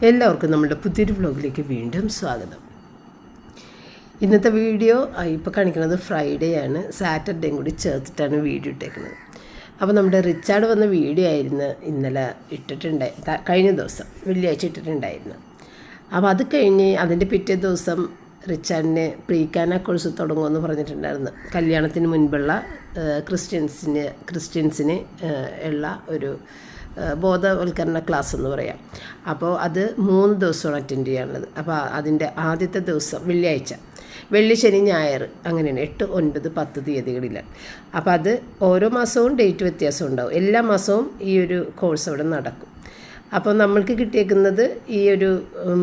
എല്ലാവർക്കും നമ്മുടെ പുതിയൊരു വ്ലോഗിലേക്ക് വീണ്ടും സ്വാഗതം. ഇന്നത്തെ വീഡിയോ ഇപ്പോൾ കാണിക്കുന്നത് ഫ്രൈഡേ ആണ്. സാറ്റർഡേയും കൂടി ചേർത്തിട്ടാണ് വീഡിയോ ഇട്ടേക്കുന്നത്. അപ്പോൾ നമ്മുടെ റിച്ചാർഡ് വന്ന വീഡിയോ ആയിരുന്നു ഇന്നലെ കഴിഞ്ഞ ദിവസം വെള്ളിയാഴ്ച ഇട്ടിട്ടുണ്ടായിരുന്നു. അപ്പോൾ അത് കഴിഞ്ഞ് അതിൻ്റെ പിറ്റേ ദിവസം റിച്ചാർഡിന് പ്രീക്കാന കോഴ്സ് തുടങ്ങുമെന്ന് പറഞ്ഞിട്ടുണ്ടായിരുന്നു. കല്യാണത്തിന് മുൻപുള്ള ക്രിസ്ത്യൻസിന് ഉള്ള ഒരു ബോധവൽക്കരണ ക്ലാസ് എന്ന് പറയാം. അപ്പോൾ അത് 3 ദിവസമാണ് അറ്റൻഡ് ചെയ്യാനുള്ളത്. അപ്പോൾ അതിൻ്റെ ആദ്യത്തെ ദിവസം വെള്ളി, ശനി, ഞായർ അങ്ങനെയാണ് 8, 9, 10 തീയതികളിലാണ്. അപ്പോൾ അത് ഓരോ മാസവും ഡേറ്റ് വ്യത്യാസം ഉണ്ടാവും. എല്ലാ മാസവും ഈ ഒരു കോഴ്സ് അവിടെ നടക്കും. അപ്പോൾ നമ്മൾക്ക് കിട്ടിയേക്കുന്നത് ഈ ഒരു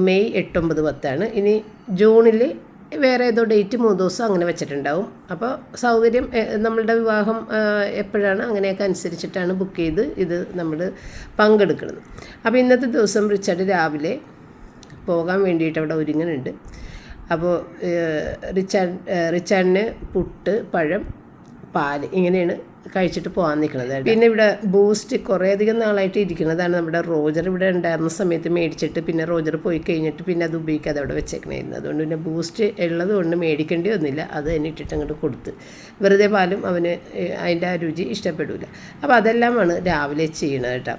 മെയ് 8, 9, 10 ഇനി ജൂണിൽ വേറെ ഏതോ ഡേറ്റ് 3 ദിവസം അങ്ങനെ വെച്ചിട്ടുണ്ടാവും. അപ്പോൾ സൗകര്യം നമ്മളുടെ വിവാഹം എപ്പോഴാണ് അങ്ങനെയൊക്കെ അനുസരിച്ചിട്ടാണ് ബുക്ക് ചെയ്ത് ഇത് നമ്മൾ പങ്കെടുക്കുന്നത്. അപ്പോൾ ഇന്നത്തെ ദിവസം റിച്ചാർഡ് രാവിലെ പോകാൻ വേണ്ടിയിട്ട് അവിടെ ഒരുങ്ങുന്നുണ്ട്. അപ്പോൾ റിച്ചാർഡിന് പുട്ട്, പഴം, പാല് ഇങ്ങനെയാണ് കഴിച്ചിട്ട് പോകാൻ നിൽക്കുന്നത്. പിന്നെ ഇവിടെ ബൂസ്റ്റ് കുറേയധികം നാളായിട്ട് ഇരിക്കുന്നതാണ്. നമ്മുടെ റോജർ ഇവിടെ ഉണ്ടായിരുന്ന സമയത്ത് മേടിച്ചിട്ട് പിന്നെ റോജർ പോയി കഴിഞ്ഞിട്ട് പിന്നെ അത് ഉപയോഗിക്കാതെ അവിടെ വെച്ചേക്കണമായിരുന്നു. അതുകൊണ്ട് പിന്നെ ബൂസ്റ്റ് ഉള്ളത് കൊണ്ട് മേടിക്കേണ്ടി വന്നില്ല. അത് തന്നെ ഇട്ടിട്ട് അങ്ങോട്ട് കൊടുത്ത്. വെറുതെ പാലും അവന് അതിൻ്റെ ആ രുചി ഇഷ്ടപ്പെടില്ല. അപ്പോൾ അതെല്ലാമാണ് രാവിലെ ചെയ്യണത് കേട്ടോ.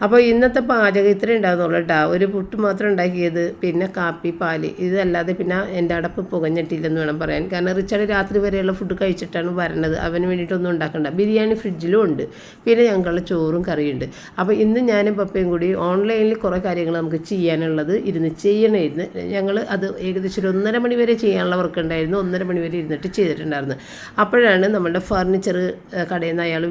അപ്പോൾ ഇന്നത്തെ പാചകം ഇത്ര ഉണ്ടാകുന്നുള്ളൂ കേട്ടോ. ഒരു പുട്ട് മാത്രം ഉണ്ടാക്കിയത്, പിന്നെ കാപ്പി, പാല്, ഇതല്ലാതെ പിന്നെ എൻ്റെ അടപ്പ് പുകഞ്ഞിട്ടില്ലെന്ന് വേണം പറയാൻ. കാരണം റിച്ചാർഡ് രാത്രി വരെയുള്ള ഫുഡ് കഴിച്ചിട്ടാണ് വരണത്. അവന് വേണ്ടിയിട്ടൊന്നും ഉണ്ടാക്കണ്ട. ബിരിയാണി ഫ്രിഡ്ജിലും ഉണ്ട്. പിന്നെ ഞങ്ങളുടെ ചോറും കറിയുണ്ട്. അപ്പോൾ ഇന്ന് ഞാനും പപ്പയും കൂടി ഓൺലൈനിൽ കുറേ കാര്യങ്ങൾ നമുക്ക് ചെയ്യാനുള്ളത് ചെയ്യണമായിരുന്നു. ഞങ്ങൾ അത് ഏകദേശം ഒരു 1.5 മണി വരെ ചെയ്യാനുള്ള വർക്ക് ഉണ്ടായിരുന്നു. 1.5 മണി വരെ ഇരുന്നിട്ട് ചെയ്തിട്ടുണ്ടായിരുന്നു. അപ്പോഴാണ് നമ്മളുടെ ഫർണിച്ചർ കടയിൽ നിന്ന് അയാൾ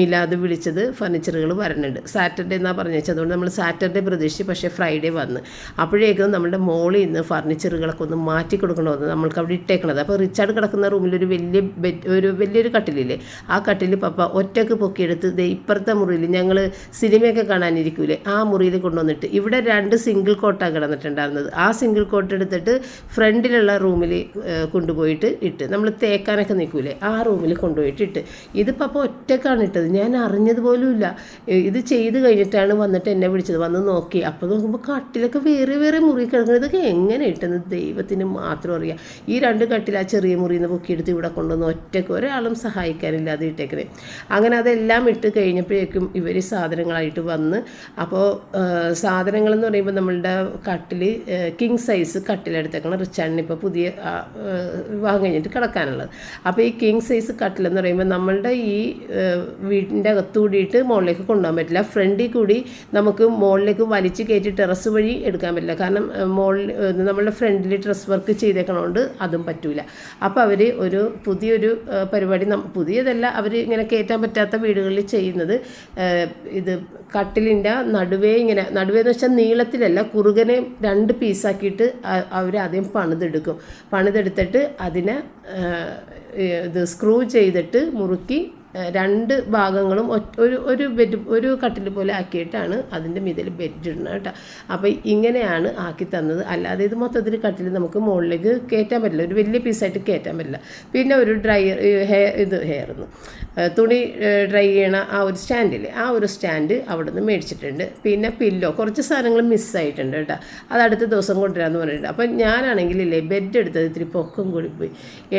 മിലാദ് വിളിച്ചത് ഫർണിച്ചറുകൾ വരണുണ്ട്. സാറ്റർഡേ എന്നാണ് പറഞ്ഞു വെച്ചത്. അതുകൊണ്ട് നമ്മൾ സാറ്റർഡേ പ്രതീക്ഷിച്ച്, പക്ഷേ ഫ്രൈഡേ വന്ന്. അപ്പോഴേക്കും നമ്മുടെ മോളിൽ നിന്ന് ഫർണിച്ചറുകളൊക്കെ ഒന്ന് മാറ്റി കൊടുക്കണമെന്ന് നമ്മൾക്ക് അവിടെ ഇട്ടേക്കണത്. അപ്പോൾ റിച്ചാർഡ് കിടക്കുന്ന റൂമിൽ വലിയൊരു കട്ടിലില്ലേ, ആ കട്ടിൽ പപ്പ ഒറ്റക്ക് പൊക്കിയെടുത്ത് ഇപ്പുറത്തെ മുറിയിൽ ഞങ്ങൾ സിനിമയൊക്കെ കാണാനിരിക്കൂലേ, ആ മുറിയിൽ കൊണ്ടുവന്നിട്ട് ഇവിടെ 2 സിംഗിൾ കോട്ടാണ് കിടന്നിട്ടുണ്ടായിരുന്നത്. ആ സിംഗിൾ കോട്ട് എടുത്തിട്ട് ഫ്രണ്ടിലുള്ള റൂമിൽ കൊണ്ടുപോയിട്ട് ഇട്ട്, നമ്മൾ തേക്കാനൊക്കെ നിൽക്കൂലേ, ആ റൂമിൽ കൊണ്ടുപോയിട്ട് ഇട്ട്. ഇത് പപ്പ ഒറ്റക്കാണ് ഇട്ടത്. ഞാൻ അറിഞ്ഞതുപോലുമില്ല. ഇത് ചെയ്ത് കഴിഞ്ഞിട്ടാണ് വന്നിട്ട് എന്നെ വിളിച്ചത്. വന്ന് നോക്കി. അപ്പോൾ നോക്കുമ്പോൾ കട്ടിലൊക്കെ വേറെ മുറി കിടക്കുന്നത്. ഇതൊക്കെ എങ്ങനെ ഇട്ടെന്ന് ദൈവത്തിന് മാത്രം അറിയാം. ഈ 2 കട്ടിൽ ആ ചെറിയ മുറിയിൽ നിന്ന് പൊക്കിയെടുത്ത് ഇവിടെ കൊണ്ടുവന്ന് ഒറ്റയ്ക്ക് ഒരാളും സഹായിക്കാനില്ലാതെ ഇട്ടേക്കണേ. അങ്ങനെ അതെല്ലാം ഇട്ട് കഴിഞ്ഞപ്പോഴേക്കും ഇവർ സാധനങ്ങളായിട്ട് വന്ന്. അപ്പോൾ സാധനങ്ങളെന്ന് പറയുമ്പോൾ നമ്മളുടെ കട്ടിൽ കിങ് സൈസ് കട്ടിലെടുത്തേക്കണം. റിച്ചാർഡിന് ഇപ്പോൾ പുതിയ വിവാഹം കഴിഞ്ഞിട്ട് കിടക്കാനുള്ളത്. അപ്പോൾ ഈ കിങ് സൈസ് കട്ടിലെന്ന് പറയുമ്പോൾ നമ്മളുടെ ഈ വീടിൻ്റെ അകത്തുകൂടിയിട്ട് മുകളിലേക്ക് കൊണ്ടുപോകാൻ പറ്റില്ല. ഫ്രണ്ടിൽ കൂടി നമുക്ക് മുകളിലേക്ക് വലിച്ച് കയറ്റി ടെറസ് വഴി എടുക്കാൻ പറ്റില്ല. കാരണം നമ്മളുടെ ഫ്രണ്ടിൽ ഡ്രസ് വർക്ക് ചെയ്തേക്കണോണ്ട് അതും പറ്റൂല. അപ്പോൾ അവർ ഒരു പുതിയൊരു പരിപാടി, പുതിയതല്ല, അവർ ഇങ്ങനെ കയറ്റാൻ പറ്റാത്ത വീടുകളിൽ ചെയ്യുന്നത്, ഇത് കട്ടിലിൻ്റെ നടുവെന്ന് വെച്ചാൽ നീളത്തിലല്ല, കുറുകനെ 2 പീസാക്കിയിട്ട് അവർ ആദ്യം പണിതെടുത്തിട്ട് അതിനെ ഇത് സ്ക്രൂ ചെയ്തിട്ട് മുറുക്കി 2 ഭാഗങ്ങളും ഒരു കട്ടിൽ പോലെ ആക്കിയിട്ടാണ് അതിൻ്റെ മീതിൽ ബെഡ് ഇടുന്നത് കേട്ടോ. അപ്പോൾ ഇങ്ങനെയാണ് ആക്കി തന്നത്. അല്ലാതെ ഇത് മൊത്തത്തിൽ കട്ടിൽ നമുക്ക് മുകളിലേക്ക് കയറ്റാൻ പറ്റില്ല, ഒരു വലിയ പീസായിട്ട് കയറ്റാൻ പറ്റില്ല. പിന്നെ ഒരു തുണി ഡ്രൈ ചെയ്യണ ആ ഒരു സ്റ്റാൻഡില്ലേ, ആ ഒരു സ്റ്റാൻഡ് അവിടെ നിന്ന് മേടിച്ചിട്ടുണ്ട്. പിന്നെ പില്ലോ, കുറച്ച് സാധനങ്ങൾ മിസ്സായിട്ടുണ്ട് കേട്ടോ. അത് അടുത്ത ദിവസം കൊണ്ടുവരാമെന്ന് പറഞ്ഞിട്ടുണ്ട്. അപ്പം ഞാനാണെങ്കിലേ ബെഡ് എടുത്തത് ഇത്തിരി പൊക്കം കൂടി പോയി.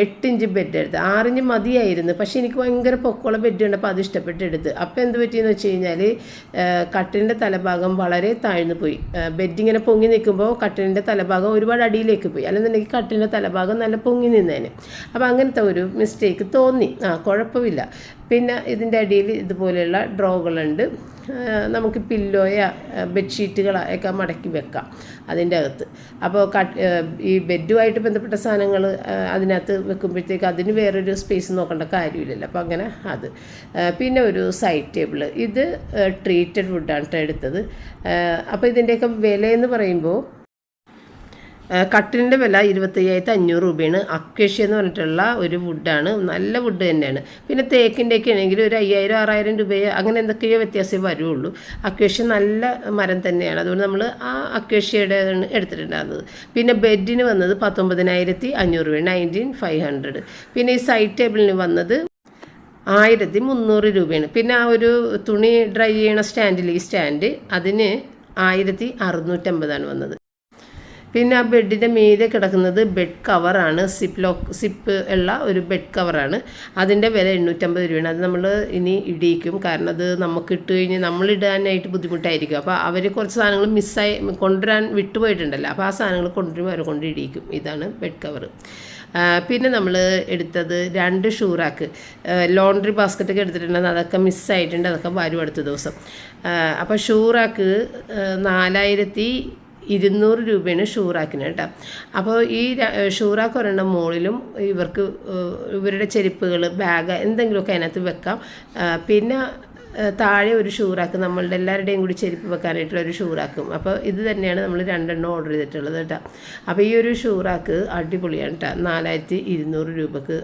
8 ഇഞ്ച് ബെഡ് എടുത്ത്, 6 ഇഞ്ച് മതിയായിരുന്നു. പക്ഷേ എനിക്ക് ഭയങ്കര പൊക്കമുള്ള ബെഡ് ഉണ്ട്. അപ്പോൾ അത് ഇഷ്ടപ്പെട്ടെടുത്ത്. അപ്പോൾ എന്ത് പറ്റിയെന്ന് വെച്ച് കഴിഞ്ഞാൽ കട്ടിലിൻ്റെ തലഭാഗം വളരെ താഴ്ന്നു പോയി. ബെഡ് ഇങ്ങനെ പൊങ്ങി നിൽക്കുമ്പോൾ കട്ടിലിൻ്റെ തലഭാഗം ഒരുപാട് അടിയിലേക്ക് പോയി. അല്ലെന്നുണ്ടെങ്കിൽ കട്ടിലിൻ്റെ തലഭാഗം നല്ല പൊങ്ങി നിന്നേനെ. അപ്പോൾ അങ്ങനത്തെ ഒരു മിസ്റ്റേക്ക് തോന്നി. കുഴപ്പമില്ല. പിന്നെ ഇതിൻ്റെ അടിയിൽ ഇതുപോലെയുള്ള ഡ്രോകളുണ്ട്. നമുക്ക് പില്ലോയോ ബെഡ്ഷീറ്റുകളൊക്കെ മടക്കി വെക്കാം അതിൻ്റെ അകത്ത്. അപ്പോൾ ഈ ബെഡുമായിട്ട് ബന്ധപ്പെട്ട സാധനങ്ങൾ അതിനകത്ത് വെക്കുമ്പോഴത്തേക്ക് അതിന് വേറൊരു സ്പേസ് നോക്കേണ്ട കാര്യമില്ലല്ലോ. അപ്പോൾ അങ്ങനെ അത്. പിന്നെ ഒരു സൈഡ് ടേബിൾ, ഇത് ട്രീറ്റഡ് വുഡാണ് എടുത്തത്. അപ്പോൾ ഇതിൻ്റെയൊക്കെ വിലയെന്ന് പറയുമ്പോൾ കട്ടിലിൻ്റെ വില 25,500 രൂപയാണ്. അക്വേഷ്യ എന്ന് പറഞ്ഞിട്ടുള്ള ഒരു വുഡാണ്, നല്ല വുഡ് തന്നെയാണ്. പിന്നെ തേക്കിൻ്റെയൊക്കെ ആണെങ്കിൽ ഒരു 5,000-6,000 രൂപയോ അങ്ങനെ എന്തൊക്കെയോ വ്യത്യാസമേ വരുള്ളൂ. അക്വേഷ്യ നല്ല മരം തന്നെയാണ്. അതുകൊണ്ട് നമ്മൾ ആ അക്വേഷ്യയുടെ എടുത്തിട്ടുണ്ടായിരുന്നത്. പിന്നെ ബെഡിന് വന്നത് 19,500 രൂപ, 19,500. പിന്നെ ഈ സൈഡ് ടേബിളിന് വന്നത് 1,300 രൂപയാണ്. പിന്നെ ആ ഒരു തുണി ഡ്രൈ ചെയ്യണ സ്റ്റാൻഡിൽ, ഈ സ്റ്റാൻഡ് അതിന് 1650 വന്നത്. പിന്നെ ആ ബെഡിൻ്റെ മീതെ കിടക്കുന്നത് ബെഡ് കവറാണ്, സിപ്പ് ഉള്ള ഒരു ബെഡ് കവറാണ്. അതിൻ്റെ വില 850 രൂപയാണ്. അത് നമ്മൾ ഇനി ഇടിയിക്കും, കാരണം അത് നമുക്ക് ഇട്ട് കഴിഞ്ഞ് നമ്മളിടാനായിട്ട് ബുദ്ധിമുട്ടായിരിക്കും. അപ്പോൾ അവർ കുറച്ച് സാധനങ്ങൾ മിസ്സായി കൊണ്ടുവരാൻ വിട്ടുപോയിട്ടുണ്ടല്ലോ, അപ്പോൾ ആ സാധനങ്ങൾ കൊണ്ടുവരും, അവരെ കൊണ്ട് ഇടിയിക്കും. ഇതാണ് ബെഡ് കവർ. പിന്നെ നമ്മൾ എടുത്തത് 2 ഷൂറാക്ക് ലോണ്ട്രി ബാസ്ക്കറ്റൊക്കെ എടുത്തിട്ടുണ്ടെങ്കിൽ അതൊക്കെ മിസ്സായിട്ടുണ്ട്, അതൊക്കെ വരും അടുത്ത ദിവസം. അപ്പോൾ ഷൂറാക്ക് 4200 രൂപയാണ് ഷൂറാക്കിന് കേട്ടോ. അപ്പോൾ ഈ ഷൂറാക്ക് ഒരെണ്ണം മുകളിലും ഇവരുടെ ചെരുപ്പുകൾ, ബാഗ് എന്തെങ്കിലുമൊക്കെ അതിനകത്ത് വെക്കാം. പിന്നെ താഴെ ഒരു ഷൂറാക്ക്, നമ്മളുടെ എല്ലാവരുടെയും കൂടി ചെരുപ്പ് വെക്കാനായിട്ടുള്ള ഒരു ഷൂറാക്കും. അപ്പോൾ ഇത് തന്നെയാണ് നമ്മൾ 2 ഓർഡർ ചെയ്തിട്ടുള്ളത് കേട്ടോ. അപ്പോൾ ഈ ഒരു ഷൂറാക്ക് അടിപൊളിയാണ് കേട്ടോ. 4200 രൂപക്ക്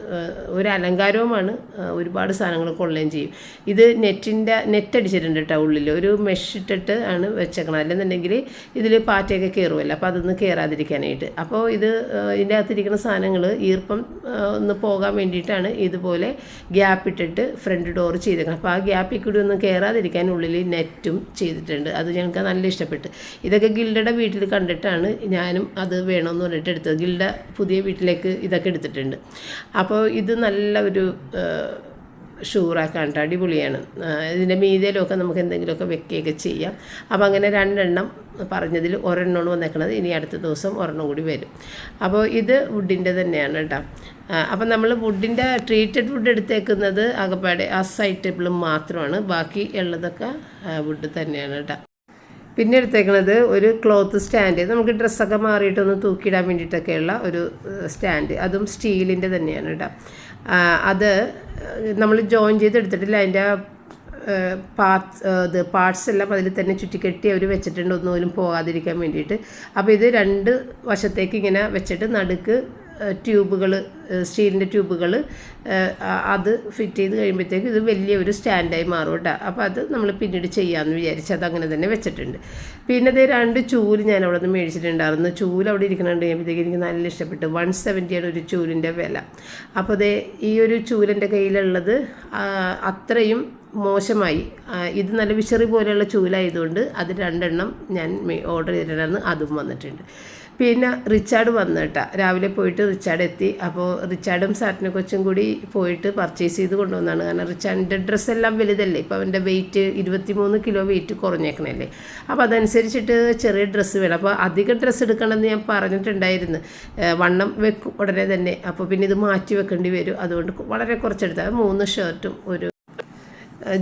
ഒരു അലങ്കാരവുമാണ്, ഒരുപാട് സാധനങ്ങൾ കൊള്ളുകയും ചെയ്യും. ഇത് നെറ്റ് അടിച്ചിട്ടുണ്ട് കേട്ടോ, ഉള്ളിൽ ഒരു മെഷ് ഇട്ടിട്ട് ആണ് വെച്ചേക്കണം, അല്ലെന്നുണ്ടെങ്കിൽ ഇതിൽ പാറ്റയൊക്കെ കയറുമല്ലോ, അപ്പോൾ അതൊന്ന് കയറാതിരിക്കാനായിട്ട്. അപ്പോൾ ഇതിൻ്റെ അകത്തിരിക്കുന്ന സാധനങ്ങൾ ഈർപ്പം ഒന്ന് പോകാൻ വേണ്ടിയിട്ടാണ് ഇതുപോലെ ഗ്യാപ്പ് ഇട്ടിട്ട് ഫ്രണ്ട് ഡോർ ചെയ്തേക്കണം. അപ്പോൾ ആ ഗ്യാപ്പിൽ കൂടി ഒന്നും കയറാതിരിക്കാൻ ഉള്ളിൽ നെറ്റും ചെയ്തിട്ടുണ്ട്. അത് ഞങ്ങൾക്ക് നല്ല ഇഷ്ടപ്പെട്ട്. ഇതൊക്കെ ഗിൽഡയുടെ വീട്ടിൽ കണ്ടിട്ടാണ് ഞാനും അത് വേണമെന്ന് പറഞ്ഞിട്ട് എടുത്തത്. ഗിൽഡ പുതിയ വീട്ടിലേക്ക് ഇതൊക്കെ എടുത്തിട്ടുണ്ട്. അപ്പോൾ ഇത് നല്ല ഒരു ഷൂറാക്കാണ്, അടിപൊളിയാണ്. ഇതിൻ്റെ മീതയിലൊക്കെ നമുക്ക് എന്തെങ്കിലുമൊക്കെ വെക്കുകയൊക്കെ ചെയ്യാം. അപ്പോൾ അങ്ങനെ 2 പറഞ്ഞതിൽ ഒരെണ്ണമാണ് വന്നേക്കണത്. ഇനി അടുത്ത ദിവസം ഒരെണ്ണം കൂടി വരും. അപ്പോൾ ഇത് വുഡിൻ്റെ തന്നെയാണ് കേട്ടോ. അപ്പം നമ്മൾ വുഡിൻ്റെ ട്രീറ്റഡ് വുഡ് എടുത്തേക്കുന്നത് ആകപ്പാടെ ആ സൈഡ് ടേബിളും മാത്രമാണ്, ബാക്കി ഉള്ളതൊക്കെ വുഡ് തന്നെയാണ് കേട്ടോ. പിന്നെ എടുത്തേക്കുന്നത് ഒരു ക്ലോത്ത് സ്റ്റാൻഡ്, നമുക്ക് ഡ്രസ്സൊക്കെ മാറിയിട്ടൊന്ന് തൂക്കിയിടാൻ വേണ്ടിയിട്ടൊക്കെയുള്ള ഒരു സ്റ്റാൻഡ്, അതും സ്റ്റീലിൻ്റെ തന്നെയാണ് കേട്ടോ. അത് നമ്മൾ ജോയിൻ ചെയ്തെടുത്തിട്ടില്ല, അതിൻ്റെ പാർട്സ് എല്ലാം അതിൽ തന്നെ ചുറ്റിക്കെട്ടി അവർ വെച്ചിട്ടുണ്ട്, ഒന്നുപോലും പോകാതിരിക്കാൻ വേണ്ടിയിട്ട്. അപ്പോൾ ഇത് 2 വശത്തേക്ക് ഇങ്ങനെ വെച്ചിട്ട് നടുക്ക് ട്യൂബുകൾ, സ്റ്റീലിൻ്റെ ട്യൂബുകൾ അത് ഫിറ്റ് ചെയ്ത് കഴിയുമ്പോഴത്തേക്ക് ഇത് വലിയൊരു സ്റ്റാൻഡായി മാറും കേട്ടോ. അപ്പോൾ അത് നമ്മൾ പിന്നീട് ചെയ്യാമെന്ന് വിചാരിച്ച് അതങ്ങനെ തന്നെ വെച്ചിട്ടുണ്ട്. പിന്നെ ഇത് 2 ചൂല് ഞാൻ അവിടെ നിന്ന് മേടിച്ചിട്ടുണ്ടായിരുന്നു. ചൂല് അവിടെ ഇരിക്കുന്നുണ്ട് കഴിയുമ്പോഴത്തേക്ക് എനിക്ക് നല്ല ഇഷ്ടപ്പെട്ടു. 170 ഒരു ചൂലിൻ്റെ വില. അപ്പോൾ അതേ ഈ ഒരു ചൂലിൻ്റെ കയ്യിലുള്ളത് അത്രയും മോശമായി. ഇത് നല്ല വിശറി പോലെയുള്ള ചൂലായതുകൊണ്ട് അത് 2 ഞാൻ ഓർഡർ ചെയ്തിട്ടുണ്ടായിരുന്നു, അതും വന്നിട്ടുണ്ട്. പിന്നെ റിച്ചാർഡ് വന്നു കേട്ടോ. രാവിലെ പോയിട്ട് റിച്ചാർഡ് എത്തി. അപ്പോൾ റിച്ചാർഡും സാറ്റിനെ കൊച്ചും കൂടി പോയിട്ട് പർച്ചേസ് ചെയ്ത് കൊണ്ടുവന്നതാണ്. കാരണം റിച്ചാർഡിൻ്റെ ഡ്രസ്സെല്ലാം വലുതല്ലേ, ഇപ്പോൾ അവൻ്റെ വെയിറ്റ് 23 കിലോ വെയിറ്റ് കുറഞ്ഞേക്കണല്ലേ. അപ്പോൾ അതനുസരിച്ചിട്ട് ചെറിയ ഡ്രസ്സ് വേണം. അപ്പോൾ അധികം ഡ്രസ്സ് എടുക്കണമെന്ന് ഞാൻ പറഞ്ഞിട്ടുണ്ടായിരുന്നു, വണ്ണം വെക്കും ഉടനെ തന്നെ. അപ്പോൾ പിന്നെ ഇത് മാറ്റി വെക്കേണ്ടി വരും, അതുകൊണ്ട് വളരെ കുറച്ചെടുത്താൽ 3 ഷർട്ടും ഒരു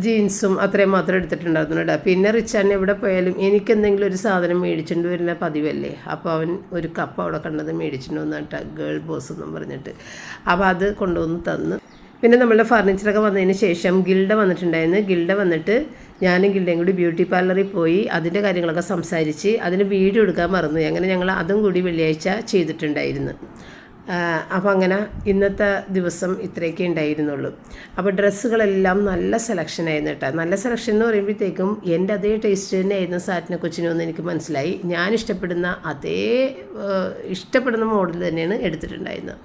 ജീൻസും അത്രയും മാത്രം എടുത്തിട്ടുണ്ടായിരുന്നു കേട്ടോ. പിന്നെ റിച്ചാൻ എവിടെ പോയാലും എനിക്കെന്തെങ്കിലും ഒരു സാധനം മേടിച്ചിട്ട് വരുന്ന പതിവല്ലേ. അപ്പോൾ അവൻ ഒരു കപ്പ് അവിടെ കണ്ടത് മേടിച്ചിട്ട് വന്നു കേട്ടോ, ഗേൾ ബോസ് എന്നും പറഞ്ഞിട്ട്. അപ്പോൾ അത് കൊണ്ടുവന്ന് തന്നു. പിന്നെ നമ്മളുടെ ഫർണിച്ചറൊക്കെ വന്നതിന് ശേഷം ഗിൽഡ വന്നിട്ടുണ്ടായിരുന്നു. ഗിൽഡ വന്നിട്ട് ഞാനും ഗിൽഡയും കൂടി ബ്യൂട്ടി പാർലറിൽ പോയി അതിൻ്റെ കാര്യങ്ങളൊക്കെ സംസാരിച്ച് അതിന് വീഡിയോ എടുക്കാൻ മറന്നു. അങ്ങനെ ഞങ്ങൾ അതും കൂടി വെള്ളിയാഴ്ച ചെയ്തിട്ടുണ്ടായിരുന്നു. അപ്പോൾ അങ്ങനെ ഇന്നത്തെ ദിവസം ഇത്രയൊക്കെ ഉണ്ടായിരുന്നുള്ളൂ. അപ്പോൾ ഡ്രസ്സുകളെല്ലാം നല്ല സെലക്ഷനായിരുന്നു കേട്ടോ. നല്ല സെലക്ഷൻ എന്ന് പറയുമ്പോഴത്തേക്കും എൻ്റെ അതേ ടേസ്റ്റ് തന്നെയായിരുന്നു സാറ്റിനെ കൊച്ചിനൊന്ന് എനിക്ക് മനസ്സിലായി. ഞാൻ ഇഷ്ടപ്പെടുന്ന മോഡൽ തന്നെയാണ് എടുത്തിട്ടുണ്ടായിരുന്നത്.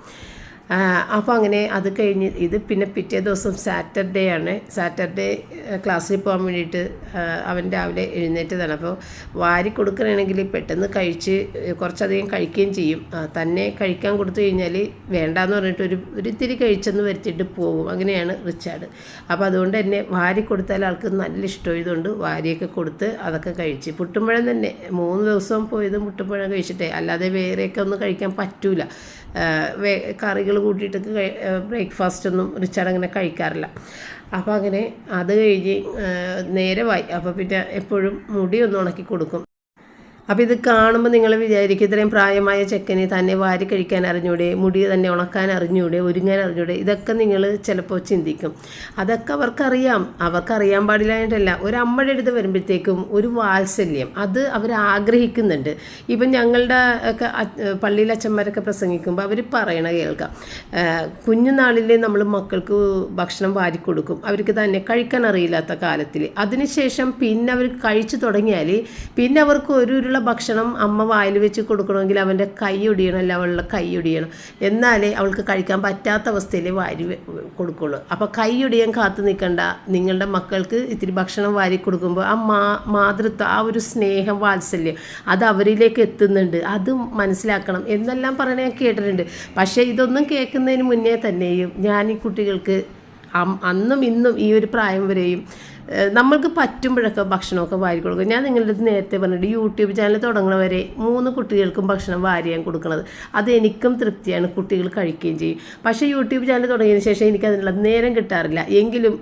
അപ്പോൾ അങ്ങനെ അത് കഴിഞ്ഞ് ഇത് പിന്നെ പിറ്റേ ദിവസം സാറ്റർഡേ ക്ലാസ്സിൽ പോകാൻ വേണ്ടിയിട്ട് അവൻ രാവിലെ എഴുന്നേറ്റതാണ്. അപ്പോൾ വാരി കൊടുക്കണമെങ്കിൽ പെട്ടെന്ന് കഴിച്ച് കുറച്ചധികം കഴിക്കുകയും ചെയ്യും. തന്നെ കഴിക്കാൻ കൊടുത്തു കഴിഞ്ഞാൽ വേണ്ടാന്ന് പറഞ്ഞിട്ട് ഒരു ഇത്തിരി കഴിച്ചെന്ന് വരുത്തിയിട്ട് പോകും. അങ്ങനെയാണ് റിച്ചാർഡ്. അപ്പോൾ അതുകൊണ്ട് തന്നെ വാരി കൊടുത്താൽ ആൾക്ക് നല്ല ഇഷ്ടമായതുകൊണ്ട് വാരിയൊക്കെ കൊടുത്ത് അതൊക്കെ കഴിച്ച്. പുട്ടുമ്പഴം തന്നെ 3 ദിവസം പോയതും പുട്ടുമ്പഴം കഴിച്ചിട്ടേ, അല്ലാതെ വേറെയൊക്കെ ഒന്നും കഴിക്കാൻ പറ്റൂല. കറികൾ കൂട്ടിയിട്ടൊക്കെ ബ്രേക്ക്ഫാസ്റ്റ് ഒന്നും റിച്ചാർഡ് അങ്ങനെ കഴിക്കാറില്ല. അപ്പോൾ അങ്ങനെ അത് കഴിഞ്ഞ് നേരമായി. അപ്പോൾ പിന്നെ എപ്പോഴും മുടി ഒന്ന് ഉണക്കി കൊടുക്കും. അപ്പോൾ ഇത് കാണുമ്പോൾ നിങ്ങൾ വിചാരിക്കും ഇത്രയും പ്രായമായ ചെക്കന് തന്നെ വാരി കഴിക്കാൻ അറിഞ്ഞൂടെ, മുടി തന്നെ ഉണക്കാൻ അറിഞ്ഞൂടെ, ഒരുങ്ങാൻ അറിഞ്ഞൂടെ, ഇതൊക്കെ നിങ്ങൾ ചിലപ്പോൾ ചിന്തിക്കും. അതൊക്കെ അവർക്കറിയാൻ പാടില്ലായിട്ടല്ല. ഒരമ്മയുടെ അടുത്ത് വരുമ്പോഴത്തേക്കും ഒരു വാത്സല്യം അത് അവർ ആഗ്രഹിക്കുന്നുണ്ട്. ഇപ്പം ഞങ്ങളുടെ ഒക്കെ പള്ളിയിൽ അച്ഛന്മാരൊക്കെ പ്രസംഗിക്കുമ്പോൾ അവർ പറയണ കേൾക്കാം, കുഞ്ഞുനാളിൽ നമ്മൾ മക്കൾക്ക് ഭക്ഷണം വാരി കൊടുക്കും, അവർക്ക് തന്നെ കഴിക്കാൻ അറിയില്ലാത്ത കാലത്തിൽ. അതിനുശേഷം പിന്നെ അവർ കഴിച്ചു തുടങ്ങിയാൽ പിന്നെ അവർക്ക് ഒരു ചൂടുള്ള ഭക്ഷണം അമ്മ വായിൽ വെച്ച് കൊടുക്കണമെങ്കിൽ അവൻ്റെ കൈ ഒടിയണം, അല്ല അവളുടെ കൈ ഒടിയണം, എന്നാലേ അവൾക്ക് കഴിക്കാൻ പറ്റാത്ത അവസ്ഥയിൽ വാരി കൊടുക്കുള്ളൂ. അപ്പോൾ കൈ ഒടിയാൻ കാത്തു നിൽക്കണ്ട. നിങ്ങളുടെ മക്കൾക്ക് ഇത്തിരി ഭക്ഷണം വാരി കൊടുക്കുമ്പോൾ ആ മാതൃത്വം, ആ ഒരു സ്നേഹം, വാത്സല്യം അത് അവരിലേക്ക് എത്തുന്നുണ്ട്, അത് മനസ്സിലാക്കണം എന്നെല്ലാം പറഞ്ഞ് ഞാൻ കേട്ടിട്ടുണ്ട്. പക്ഷേ ഇതൊന്നും കേൾക്കുന്നതിന് മുന്നേ തന്നെയും ഞാൻ ഈ കുട്ടികൾക്ക് അന്നും ഇന്നും ഈ ഒരു പ്രായം വരെയും നമ്മൾക്ക് പറ്റുമ്പോഴൊക്കെ ഭക്ഷണമൊക്കെ വാരി കൊടുക്കും. ഞാൻ നിങ്ങളുടെ അടുത്ത് നേരത്തെ പറഞ്ഞിട്ട് യൂട്യൂബ് ചാനൽ തുടങ്ങുന്നവരെ 3 കുട്ടികൾക്കും ഭക്ഷണം വാരിയാണ് കൊടുക്കുന്നത്. അത് എനിക്കും തൃപ്തിയാണ്, കുട്ടികൾ കഴിക്കുകയും ചെയ്യും. പക്ഷേ യൂട്യൂബ് ചാനൽ തുടങ്ങിയതിന് ശേഷം എനിക്ക് അതിനുള്ള നേരം കിട്ടാറില്ല. എങ്കിലും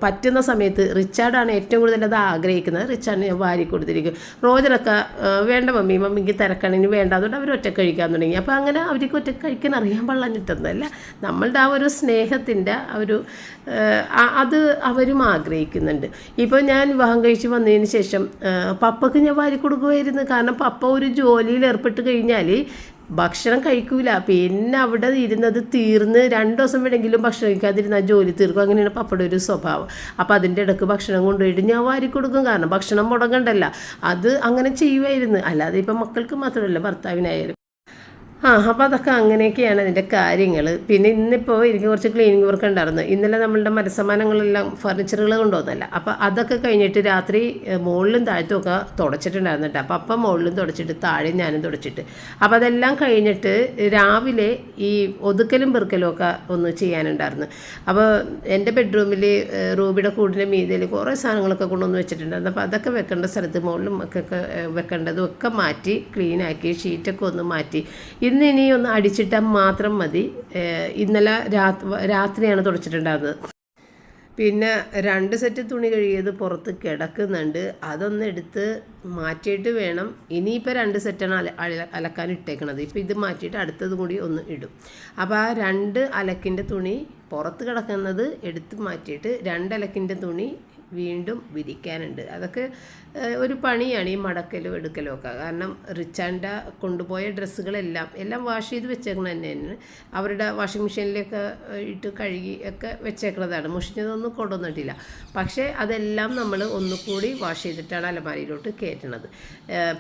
പറ്റുന്ന സമയത്ത് റിച്ചാർഡാണ് ഏറ്റവും കൂടുതൽ അത് ആഗ്രഹിക്കുന്നത്. റിച്ചാർഡിന് ഞാൻ വാരി കൊടുത്തിരിക്കും. റോജറൊക്കെ വേണ്ട മമ്മിക്ക് തിരക്കണിന് വേണ്ട, അതുകൊണ്ട് അവർ ഒറ്റക്ക് കഴിക്കാൻ തുടങ്ങി. അപ്പോൾ അങ്ങനെ അവർക്ക് ഒറ്റക്ക് കഴിക്കാൻ അറിയാൻ പാടില്ലാഞ്ഞിട്ടൊന്നുമല്ല, നമ്മളുടെ ആ ഒരു സ്നേഹത്തിൻ്റെ ഒരു അത് അവരും ആഗ്രഹിക്കുന്നുണ്ട്. ഇപ്പോൾ ഞാൻ വിവാഹം കഴിച്ച് വന്നതിന് ശേഷം പപ്പയ്ക്ക് ഞാൻ വാരി കൊടുക്കുമായിരുന്നു. കാരണം പപ്പ ഒരു ജോലിയിൽ ഏർപ്പെട്ട് കഴിഞ്ഞാൽ ഭക്ഷണം കഴിക്കൂല. പിന്നെ അവിടെ ഇരുന്നത് തീർന്ന് 2 ദിവസം വേണമെങ്കിലും ഭക്ഷണം കഴിക്കാതിരുന്നാൽ ജോലി തീർക്കും. അങ്ങനെയാണ് പപ്പയുടെ ഒരു സ്വഭാവം. അപ്പോൾ അതിൻ്റെ ഇടയ്ക്ക് ഭക്ഷണം കൊണ്ടുപോയിട്ട് ഞാൻ വാരി കൊടുക്കും. കാരണം ഭക്ഷണം മുടങ്ങണ്ടല്ല, അത് അങ്ങനെ ചെയ്യുമായിരുന്നു. അല്ലാതെ ഇപ്പം മക്കൾക്ക് മാത്രമല്ല, ഭർത്താവിനായാലും. അപ്പോൾ അതൊക്കെ അങ്ങനെയൊക്കെയാണ് അതിൻ്റെ കാര്യങ്ങൾ. പിന്നെ ഇന്നിപ്പോൾ എനിക്ക് കുറച്ച് ക്ലീനിങ് വർക്ക് ഉണ്ടായിരുന്നു. ഇന്നലെ നമ്മളുടെ മനസ്സമാനങ്ങളെല്ലാം ഫർണിച്ചറുകൾ കൊണ്ടുവന്നല്ല. അപ്പോൾ അതൊക്കെ കഴിഞ്ഞിട്ട് രാത്രി മുകളിലും താഴത്തുമൊക്കെ തുടച്ചിട്ടുണ്ടായിരുന്നു കേട്ടോ. അപ്പം മുകളിലും തുടച്ചിട്ട് താഴെ ഞാനും തുടച്ചിട്ട്, അപ്പോൾ അതെല്ലാം കഴിഞ്ഞിട്ട് രാവിലെ ഈ ഒതുക്കലും പെറുക്കലും ഒക്കെ ഒന്ന് ചെയ്യാനുണ്ടായിരുന്നു. അപ്പോൾ എൻ്റെ ബെഡ്റൂമിൽ റൂബിയുടെ കൂടിൻ്റെ മീതയിൽ കുറേ സാധനങ്ങളൊക്കെ കൊണ്ടുവന്ന് വെച്ചിട്ടുണ്ടായിരുന്നു. അപ്പോൾ അതൊക്കെ വെക്കേണ്ട സ്ഥലത്ത് മുകളിലും ഒക്കെ വെക്കേണ്ടതും ഒക്കെ മാറ്റി ക്ലീനാക്കി ഷീറ്റൊക്കെ ഒന്ന് മാറ്റി. ഇനി ഒന്ന് അടിച്ചിട്ടാൽ മാത്രം മതി. ഇന്നലെ രാത്രിയാണ് തുടച്ചിട്ടുണ്ടാകുന്നത്. പിന്നെ 2 സെറ്റ് തുണി കഴുകിയത് പുറത്ത് കിടക്കുന്നുണ്ട്. അതൊന്ന് എടുത്ത് മാറ്റിയിട്ട് വേണം. ഇനിയിപ്പോൾ 2 സെറ്റാണ് അലക്കാൻ ഇട്ടേക്കണത്. ഇപ്പോൾ ഇത് മാറ്റിയിട്ട് അടുത്തത് കൂടി ഒന്ന് ഇടും. അപ്പോൾ ആ 2 അലക്കിൻ്റെ തുണി പുറത്ത് കിടക്കുന്നത് എടുത്ത് മാറ്റിയിട്ട് 2 അലക്കിൻ്റെ തുണി വീണ്ടും വിരിക്കാനുണ്ട്. അതൊക്കെ ഒരു പണിയാണ്, ഈ മടക്കലും എടുക്കലും ഒക്കെ. കാരണം റിച്ചാൻ്റെ കൊണ്ടുപോയ ഡ്രസ്സുകളെല്ലാം വാഷ് ചെയ്ത് വെച്ചേക്കണത് തന്നെയാണ്. അവരുടെ വാഷിംഗ് മെഷീനിലൊക്കെ ഇട്ട് കഴുകി ഒക്കെ വെച്ചേക്കുന്നതാണ്. മുഷിഞ്ഞതൊന്നും കൊണ്ടുവന്നിട്ടില്ല. പക്ഷേ അതെല്ലാം നമ്മൾ ഒന്നുകൂടി വാഷ് ചെയ്തിട്ടാണ് അലമാരിയിലോട്ട് കയറ്റണത്.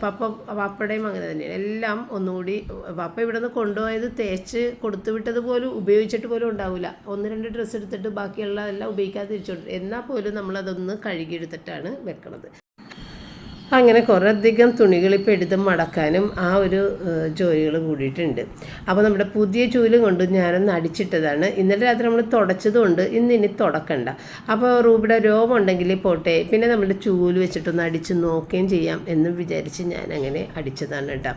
പപ്പയുടെയും അങ്ങനെ തന്നെയാണ്. എല്ലാം ഒന്നുകൂടി പപ്പ ഇവിടെ നിന്ന് കൊണ്ടുപോയത് തേച്ച് കൊടുത്തു വിട്ടത് പോലും ഉപയോഗിച്ചിട്ട് പോലും ഉണ്ടാവില്ല. 1-2 ഡ്രസ്സ് എടുത്തിട്ട് ബാക്കിയുള്ളതെല്ലാം ഉപയോഗിക്കാതെ തിരിച്ചോട്ട്, എന്നാൽ പോലും നമ്മളതൊന്ന് കഴുകിയെടുത്തിട്ടാണ് വെക്കണത്. അങ്ങനെ കുറേയധികം തുണികൾ ഇപ്പോൾ എടുത്ത് മടക്കാനും ആ ഒരു ജോലികൾ കൂടിയിട്ടുണ്ട്. അപ്പോൾ നമ്മുടെ പുതിയ ചൂലും കൊണ്ട് ഞാനൊന്ന് അടിച്ചിട്ടതാണ്. ഇന്നലെ രാത്രി നമ്മൾ തുടച്ചതുകൊണ്ട് ഇനി തുടക്കണ്ട. അപ്പോൾ റൂബിയുടെ രോമം ഉണ്ടെങ്കിൽ പോട്ടെ, പിന്നെ നമ്മുടെ ചൂല് വെച്ചിട്ടൊന്ന് അടിച്ച് നോക്കുകയും ചെയ്യാം എന്ന് വിചാരിച്ച് ഞാൻ അങ്ങനെ അടിച്ചതാണ് കേട്ടോ.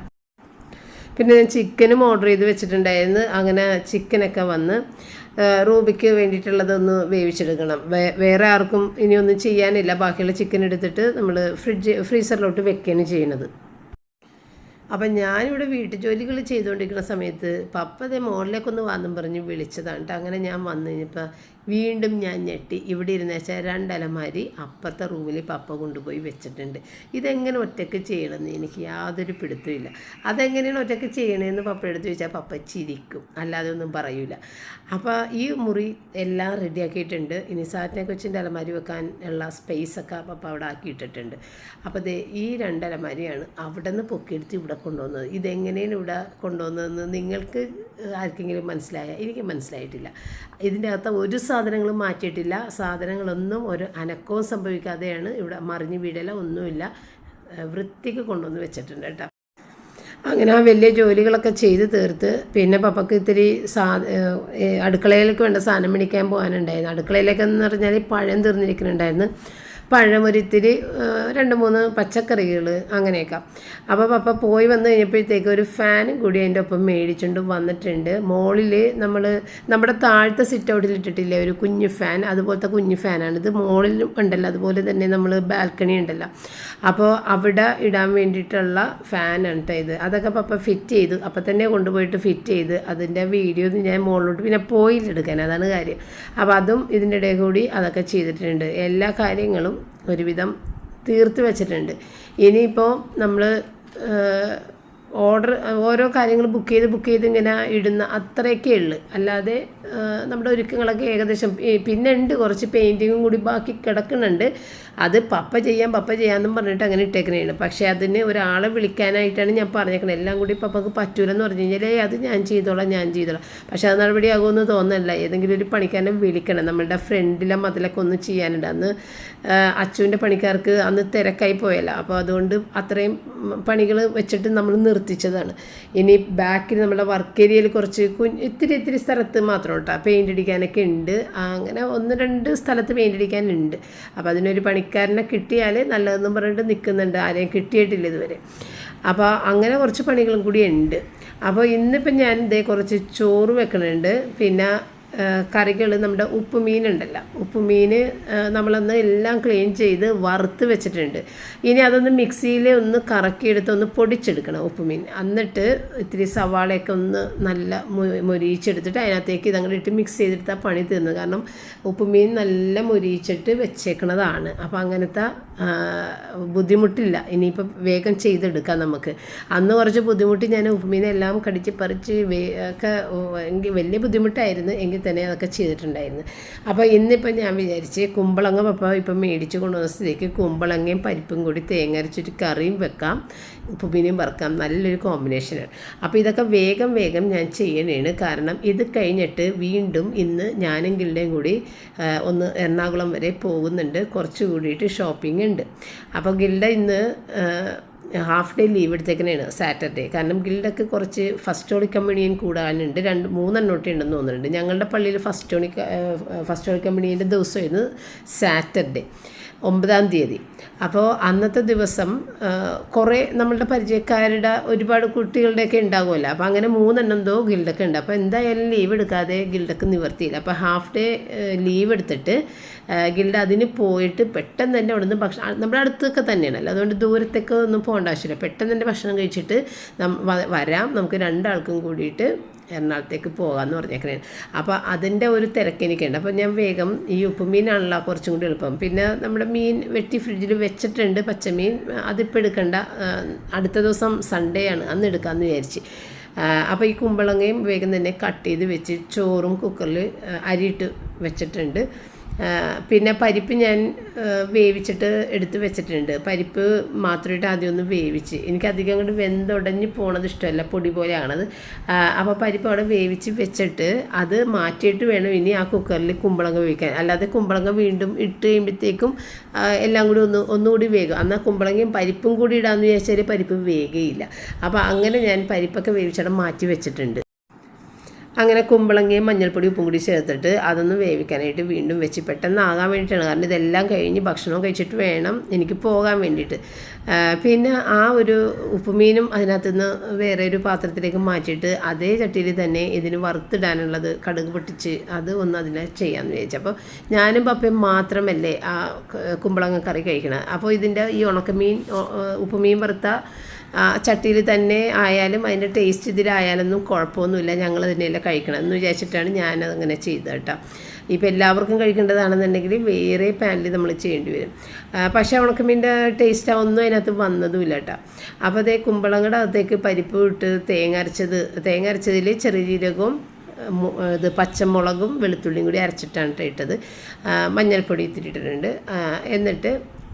പിന്നെ ഞാൻ ചിക്കനും ഓർഡർ ചെയ്ത് വെച്ചിട്ടുണ്ടായിരുന്നു. അങ്ങനെ ചിക്കനൊക്കെ വന്ന് റൂബിക്ക് വേണ്ടിയിട്ടുള്ളതൊന്ന് വേവിച്ചെടുക്കണം. വേറെ ആർക്കും ഇനിയൊന്നും ചെയ്യാനില്ല. ബാക്കിയുള്ള ചിക്കൻ എടുത്തിട്ട് നമ്മൾ ഫ്രീസറിലോട്ട് വെക്കുകയാണ് ചെയ്യണത്. അപ്പം ഞാനിവിടെ വീട്ടുജോലികൾ ചെയ്തുകൊണ്ടിരിക്കുന്ന സമയത്ത് പപ്പതേ മോളിലേക്കൊന്ന് വന്നും പറഞ്ഞ് വിളിച്ചതാണ് കേട്ടോ. അങ്ങനെ ഞാൻ വന്നു കഴിഞ്ഞപ്പോൾ വീണ്ടും ഞാൻ ഞെട്ടി. ഇവിടെ ഇരുന്ന് വെച്ചാൽ 2 അലമാരി അപ്പുറത്തെ റൂമിൽ പപ്പ കൊണ്ടുപോയി വെച്ചിട്ടുണ്ട്. ഇതെങ്ങനെ ഒറ്റയ്ക്ക് ചെയ്യണമെന്ന് എനിക്ക് യാതൊരു പിടുത്തമില്ല. അതെങ്ങനെയാണ് ഒറ്റയ്ക്ക് ചെയ്യണമെന്ന് പപ്പ എടുത്ത് ചോദിച്ചാൽ പപ്പ ചിരിക്കും, അല്ലാതെ ഒന്നും പറയൂല. അപ്പോൾ ഈ മുറി എല്ലാം റെഡിയാക്കിയിട്ടുണ്ട്. ഇനി സാറ്റിനെ കൊച്ചിൻ്റെ അലമാരി വെക്കാൻ ഉള്ള സ്പേസൊക്കെ പപ്പ അവിടെ ആക്കിയിട്ടിട്ടുണ്ട്. അപ്പോൾ ഈ 2 അലമാരിയാണ് അവിടെ നിന്ന് പൊക്കിയെടുത്ത് ഇവിടെ കൊണ്ടുവന്നത്. ഇതെങ്ങനെയാണ് ഇവിടെ കൊണ്ടുവന്നതെന്ന് നിങ്ങൾക്ക് ആർക്കെങ്കിലും മനസ്സിലായാൽ? എനിക്ക് മനസ്സിലായിട്ടില്ല. ഇതിൻ്റെ അകത്ത് ഒരു സാധനങ്ങളും മാറ്റിയിട്ടില്ല. സാധനങ്ങളൊന്നും ഒരു അനക്കവും സംഭവിക്കാതെയാണ് ഇവിടെ മറിഞ്ഞ് വീടല ഒന്നുമില്ല, വൃത്തിക്ക് കൊണ്ടുവന്ന് വെച്ചിട്ടുണ്ട് കേട്ടോ. അങ്ങനെ ആ വലിയ ജോലികളൊക്കെ ചെയ്ത് തീർത്ത് പിന്നെ പപ്പയ്ക്ക് ഇത്തിരി അടുക്കളയിലേക്ക് വേണ്ട സാധനം മേടിക്കാൻ പോകാനുണ്ടായിരുന്നു. അടുക്കളയിലേക്കെന്ന് പറഞ്ഞാൽ പഴം തീർന്നിരിക്കുന്നുണ്ടായിരുന്നു. പഴമൊരിത്തിരി 2-3 പച്ചക്കറികൾ അങ്ങനെയൊക്കെ. അപ്പോൾ പപ്പ പോയി വന്നു കഴിഞ്ഞപ്പോഴത്തേക്ക് ഒരു ഫാനും കൂടി അതിൻ്റെ ഒപ്പം മേടിച്ചുകൊണ്ട് വന്നിട്ടുണ്ട്. മുകളിൽ നമ്മുടെ താഴത്തെ സിറ്റ് ഔട്ടിൽ ഇട്ടിട്ടില്ലേ ഒരു കുഞ്ഞു ഫാൻ, അതുപോലത്തെ കുഞ്ഞു ഫാനാണ് ഇത്. മുകളിലും ഉണ്ടല്ലോ, അതുപോലെ തന്നെ നമ്മൾ ബാൽക്കണി ഉണ്ടല്ലോ, അപ്പോൾ അവിടെ ഇടാൻ വേണ്ടിയിട്ടുള്ള ഫാനാണ് കേട്ടോ ഇത്. അതൊക്കെ പപ്പ ഫിറ്റ് ചെയ്തു. അപ്പം തന്നെ കൊണ്ടുപോയിട്ട് ഫിറ്റ് ചെയ്ത് അതിൻ്റെ വീഡിയോ ഞാൻ മുകളിലോട്ട് പിന്നെ പോയില്ലെടുക്കാൻ, അതാണ് കാര്യം. അപ്പോൾ അതും ഇതിൻ്റെ ഇടയിൽ കൂടി അതൊക്കെ ചെയ്തിട്ടുണ്ട്. എല്ലാ കാര്യങ്ങളും ഒരുവിധം തീർത്ത് വെച്ചിട്ടുണ്ട്. ഇനിയിപ്പോൾ നമ്മൾ ഓരോ കാര്യങ്ങൾ ബുക്ക് ചെയ്ത് ഇങ്ങനെ ഇടുന്ന അത്രയൊക്കെ ഉള്ളു. അല്ലാതെ നമ്മുടെ ഒരുക്കങ്ങളൊക്കെ ഏകദേശം പിന്നെ ഉണ്ട്. കുറച്ച് പെയിൻറ്റിങ്ങും കൂടി ബാക്കി കിടക്കുന്നുണ്ട്. അത് പപ്പ ചെയ്യാമെന്നും പറഞ്ഞിട്ട് അങ്ങനെ ഇട്ടേക്കണേണ്. പക്ഷേ അതിന് ഒരാളെ വിളിക്കാനായിട്ടാണ് ഞാൻ പറഞ്ഞേക്കണത്. എല്ലാം കൂടി പപ്പക്ക് പറ്റൂലെന്ന് പറഞ്ഞു കഴിഞ്ഞാൽ അത് ഞാൻ ചെയ്തോളാം. പക്ഷേ അത് നടപടിയാകുമെന്ന് തോന്നുന്നില്ല. ഏതെങ്കിലും ഒരു പണിക്കാരനെ വിളിക്കണം. നമ്മളുടെ ഫ്രണ്ടിലെ മതിലൊക്കെ ഒന്ന് ചെയ്യാനുണ്ട്. അന്ന് അച്ചുവിൻ്റെ പണിക്കാർക്ക് അന്ന് തിരക്കായി പോയല്ലോ. അപ്പോൾ അതുകൊണ്ട് അത്രയും പണികൾ വെച്ചിട്ട് നമ്മൾ നിർത്തിച്ചതാണ്. ഇനി ബാക്കിൽ നമ്മുടെ വർക്ക് ഏരിയയിൽ കുറച്ച് ഇത്തിരി സ്ഥലത്ത് മാത്രം കേട്ടോ പെയിൻ്റ് അടിക്കാനൊക്കെ ഉണ്ട്. അങ്ങനെ 1-2 സ്ഥലത്ത് പെയിൻ്റ് അടിക്കാനുണ്ട്. അപ്പോൾ അതിനൊരു പണിക്കാരനെ കിട്ടിയാൽ നല്ലതെന്നും പറഞ്ഞിട്ട് നിൽക്കുന്നുണ്ട്. ആരെയും കിട്ടിയിട്ടില്ല ഇതുവരെ. അപ്പോൾ അങ്ങനെ കുറച്ച് പണികളും കൂടി ഉണ്ട്. അപ്പോൾ ഇന്നിപ്പം ഞാൻ കുറച്ച് ചോറ് വെക്കണുണ്ട്. പിന്നെ കറികൾ നമ്മുടെ ഉപ്പുമീൻ ഉണ്ടല്ലോ, ഉപ്പുമീൻ നമ്മളൊന്ന് എല്ലാം ക്ലീൻ ചെയ്ത് വറുത്ത് വെച്ചിട്ടുണ്ട്. ഇനി അതൊന്ന് മിക്സിയിൽ ഒന്ന് കറക്കിയെടുത്ത് ഒന്ന് പൊടിച്ചെടുക്കണം ഉപ്പുമീൻ. എന്നിട്ട് ഇത്തിരി സവാളയൊക്കെ ഒന്ന് നല്ല മൊരിയിച്ചെടുത്തിട്ട് അതിനകത്തേക്ക് ഇതങ്ങോട്ട് ഇട്ട് മിക്സ് ചെയ്തെടുത്താൽ പണി തീർന്നു. കാരണം ഉപ്പുമീൻ നല്ല മൊരിയിച്ചിട്ട് വെച്ചേക്കണതാണ്. അപ്പോൾ അങ്ങനത്തെ ബുദ്ധിമുട്ടില്ല. ഇനിയിപ്പോൾ വേഗം ചെയ്തെടുക്കാം നമുക്ക്. അന്ന് കുറച്ച് ബുദ്ധിമുട്ടി ഞാൻ ഉപ്പുമീനെല്ലാം കടിച്ച് പറിച്ച് ഒക്കെ വലിയ ബുദ്ധിമുട്ടായിരുന്നു. എങ്കിൽ തന്നെ അതൊക്കെ ചെയ്തിട്ടുണ്ടായിരുന്നു. അപ്പോൾ ഇന്നിപ്പോൾ ഞാൻ വിചാരിച്ച് കുമ്പളങ്ങ പപ്പ ഇപ്പം മേടിച്ച് കൊണ്ടുവന്ന സ്ഥിതിക്ക് കുമ്പളങ്ങയും പരിപ്പും കൂടി തേങ്ങ അരച്ചിട്ട് കറിയും വെക്കാം, ഉപ്പുമീനും വറുക്കാം. നല്ലൊരു കോമ്പിനേഷനാണ്. അപ്പോൾ ഇതൊക്കെ വേഗം ഞാൻ ചെയ്യണേണ്. കാരണം ഇത് കഴിഞ്ഞിട്ട് വീണ്ടും ഇന്ന് ഞാനും ഗിൽഡയും കൂടി ഒന്ന് എറണാകുളം വരെ പോകുന്നുണ്ട്. കുറച്ച് കൂടിയിട്ട് ഷോപ്പിംഗ് ഉണ്ട്. അപ്പോൾ ഗിൽഡ ഇന്ന് ഹാഫ് ഡേ ലീവ് എടുത്തേക്കണേണ് സാറ്റർഡേ. കാരണം ഗിൽഡൊക്കെ കുറച്ച് ഫസ്റ്റ് ഹോളി കമ്മ്യൂണിയൻ കൂടാനുണ്ട്. 2-3 ഉണ്ടെന്ന് തോന്നുന്നുണ്ട്. ഞങ്ങളുടെ പള്ളിയിൽ ഫസ്റ്റ് ഹോളി കമ്മ്യൂണിയൻ്റെ ദിവസമായിരുന്നു സാറ്റർഡേ 9-ാം തീയതി. അപ്പോൾ അന്നത്തെ ദിവസം കുറേ നമ്മളുടെ പരിചയക്കാരുടെ ഒരുപാട് കുട്ടികളുടെയൊക്കെ ഉണ്ടാകുമല്ലോ. അപ്പോൾ അങ്ങനെ 3 ഗിൽഡൊക്കെ ഉണ്ട്. അപ്പോൾ എന്തായാലും ലീവ് എടുക്കാതെ ഗിൽഡൊക്കെ നിവർത്തിയില്ല. അപ്പോൾ ഹാഫ് ഡേ ലീവ് എടുത്തിട്ട് ഗിൽഡ അതിന് പോയിട്ട് പെട്ടെന്ന് തന്നെ അവിടെ നിന്ന് ഭക്ഷണം, നമ്മുടെ അടുത്തൊക്കെ തന്നെയാണല്ലോ, അതുകൊണ്ട് ദൂരത്തേക്ക് ഒന്നും പോകേണ്ട ആവശ്യമില്ല. പെട്ടെന്ന് തന്നെ ഭക്ഷണം കഴിച്ചിട്ട് വരാം, നമുക്ക് 2 ആൾക്കും കൂടിയിട്ട് എറണാകുളത്തേക്ക് പോകാമെന്ന് പറഞ്ഞേക്കണേ. അപ്പോൾ അതിൻ്റെ ഒരു തിരക്ക് എനിക്കുണ്ട്. അപ്പോൾ ഞാൻ വേഗം ഈ ഉപ്പുമീനാണല്ലോ കുറച്ചും കൂടി എളുപ്പം. പിന്നെ നമ്മുടെ മീൻ വെട്ടി ഫ്രിഡ്ജിൽ വെച്ചിട്ടുണ്ട്, പച്ചമീൻ. അതിപ്പോൾ എടുക്കണ്ട, അടുത്ത ദിവസം സൺഡേ ആണ്, അന്ന് എടുക്കാമെന്ന് വിചാരിച്ച്. അപ്പോൾ ഈ കുമ്പളങ്ങയും വേഗം തന്നെ കട്ട് ചെയ്ത് വെച്ച് ചോറും കുക്കറിൽ അരിയിട്ട് വെച്ചിട്ടുണ്ട്. പിന്നെ പരിപ്പ് ഞാൻ വേവിച്ചിട്ട് എടുത്ത് വെച്ചിട്ടുണ്ട്. പരിപ്പ് മാത്രമായിട്ട് ആദ്യം ഒന്ന് വേവിച്ച്, എനിക്കധികം അങ്ങോട്ട് വെന്തുടഞ്ഞ് പോണത് ഇഷ്ടമല്ല, പൊടി പോലെയാണത്. അപ്പോൾ പരിപ്പ് അവിടെ വേവിച്ച് വെച്ചിട്ട് അത് മാറ്റിയിട്ട് വേണം ഇനി ആ കുക്കറിൽ കുമ്പളങ്ങ വേവിക്കാൻ. അല്ലാതെ കുമ്പളങ്ങ വീണ്ടും ഇട്ട് കഴിയുമ്പോഴത്തേക്കും എല്ലാം കൂടി ഒന്നുകൂടി വേഗം. എന്നാൽ കുമ്പളങ്ങയും പരിപ്പും കൂടി ഇടാമെന്ന് വിചാരിച്ചാൽ പരിപ്പ് വേഗയില്ല. അപ്പോൾ അങ്ങനെ ഞാൻ പരിപ്പൊക്കെ വേവിച്ചിട്ട് മാറ്റി വെച്ചിട്ടുണ്ട്. അങ്ങനെ കുമ്പളങ്ങയും മഞ്ഞൾപ്പൊടി ഉപ്പും കൂടി ചേർത്തിട്ട് അതൊന്ന് വേവിക്കാനായിട്ട് വീണ്ടും വെച്ച് പെട്ടെന്ന് ആകാൻ വേണ്ടിയിട്ടാണ്. കാരണം ഇതെല്ലാം കഴിഞ്ഞ് ഭക്ഷണം കഴിച്ചിട്ട് വേണം എനിക്ക് പോകാൻ വേണ്ടിയിട്ട്. പിന്നെ ആ ഒരു ഉപ്പുമീനും അതിനകത്തുനിന്ന് വേറെ ഒരു പാത്രത്തിലേക്ക് മാറ്റിയിട്ട് അതേ ചട്ടിയിൽ തന്നെ ഇതിന് വറുത്തിടാനുള്ളത് കടുക് പൊട്ടിച്ച് അത് ഒന്ന് അതിനെ ചെയ്യാമെന്ന് വിചാരിച്ചു. അപ്പോൾ ഞാനും പപ്പയും മാത്രമല്ലേ ആ കുമ്പളങ്ങ കറി കഴിക്കണം. അപ്പോൾ ഇതിൻ്റെ ഈ ഉണക്കമീൻ ഉപ്പുമീൻ വറുത്ത ചട്ടിയിൽ തന്നെ ആയാലും അതിൻ്റെ ടേസ്റ്റ് ഇതിലായാലൊന്നും കുഴപ്പമൊന്നുമില്ല, ഞങ്ങൾ തന്നെയല്ലേ കഴിക്കണം എന്ന് വിചാരിച്ചിട്ടാണ് ഞാനതങ്ങനെ ചെയ്തത് കേട്ടോ. ഇപ്പോൾ എല്ലാവർക്കും കഴിക്കേണ്ടതാണെന്നുണ്ടെങ്കിൽ വേറെ പാനിൽ നമ്മൾ ചെയ്യേണ്ടി വരും. പക്ഷേ ഉണക്കമീൻ്റെ ടേസ്റ്റ് ഒന്നും അതിനകത്ത് വന്നതുമില്ല കേട്ടോ. അപ്പോൾ അതേ കുമ്പളങ്ങളുടെ അകത്തേക്ക് പരിപ്പ് ഇട്ട് തേങ്ങ അരച്ചതിൽ ചെറിയ ജീരകവും പച്ചമുളകും വെളുത്തുള്ളിയും കൂടി അരച്ചിട്ടാണ് ഇട്ടത്. മഞ്ഞൾപ്പൊടി ഇട്ടിട്ടുണ്ട്. എന്നിട്ട്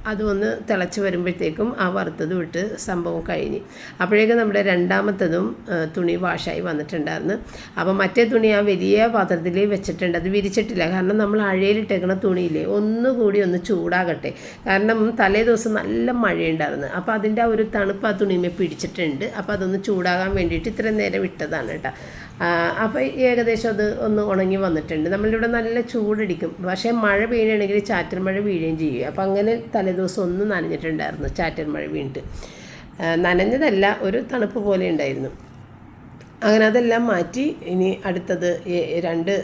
അതൊന്ന് തിളച്ച് വരുമ്പോഴത്തേക്കും ആ വറുത്തത് വിട്ട് സംഭവം കഴിഞ്ഞ്. അപ്പോഴേക്കും നമ്മുടെ രണ്ടാമത്തതും തുണി വാഷായി വന്നിട്ടുണ്ടായിരുന്നു. അപ്പോൾ മറ്റേ തുണി ആ വലിയ പാത്രത്തിൽ വെച്ചിട്ടുണ്ട്, അത് വിരിച്ചിട്ടില്ല. കാരണം നമ്മൾ അഴയിലിട്ടേക്കണ തുണിയില്ലേ ഒന്നുകൂടി ഒന്ന് ചൂടാകട്ടെ. കാരണം തലേ ദിവസം നല്ല മഴയുണ്ടായിരുന്നു. അപ്പോൾ അതിൻ്റെ ആ ഒരു തണുപ്പ് ആ തുണിമേ പിടിച്ചിട്ടുണ്ട്. അപ്പോൾ അതൊന്ന് ചൂടാകാൻ വേണ്ടിയിട്ട് ഇത്രയും നേരം ഇട്ടതാണ് കേട്ടോ. അപ്പോൾ ഏകദേശം അത് ഒന്ന് ഉണങ്ങി വന്നിട്ടുണ്ട്. നമ്മളിവിടെ നല്ല ചൂടടിക്കും, പക്ഷേ മഴ പെയ്യണമെങ്കിൽ ചാറ്റൽ മഴ വീഴുകയും ചെയ്യും. അപ്പോൾ അങ്ങനെ തലേദിവസം ഒന്ന് നനഞ്ഞിട്ടുണ്ടായിരുന്നു, ചാറ്റൽ മഴ വീണിട്ട്. നനഞ്ഞതല്ല, ഒരു തണുപ്പ് പോലെ ഉണ്ടായിരുന്നു. അങ്ങനെ അതെല്ലാം മാറ്റി ഇനി അടുത്തത് 2